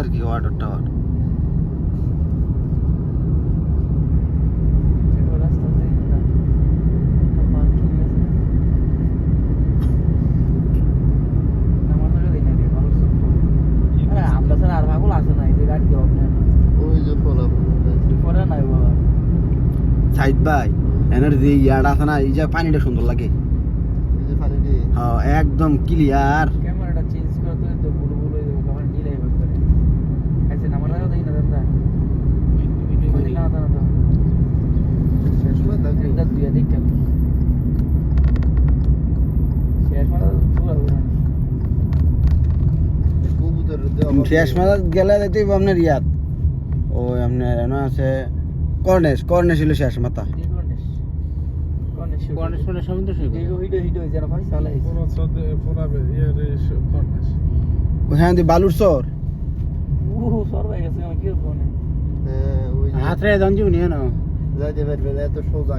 আর কি water tower. Saeed ভাই এনার যে ইয়াটা আছে না, এই যে পানিটা সুন্দর লাগে, হ্যাঁ একদম ক্লিয়ার। ক্যামেরাটা চেঞ্জ করতে তো বুলু বুলু হয়ে যাবে, কখন ডিলে হবে করে আচ্ছা নাম্বার লাগা দেই না দাদা ওই না দাদা তো শেষ হলো দাদা দুই দিক কেন শেষ মানে পুরো কবুতর শেষ মাথা গেলে দেখতে আপনার ইয়াত ওই আপনার এনে আছে কর্নেশ, কর্নেশ ছিল শেষ মাথা। কর্নেশ মানে সমুদ্র সৈকত হিডো যেন ভাই চলে পুরো সদে পুরো ইয়ার কর্নেশ ওখানে দি বালুর চর সর হয়ে গেছে আমি কি করব না ওই হাত রে দঞ্জু নিয়ে না যাইতে পারবে এত সোজা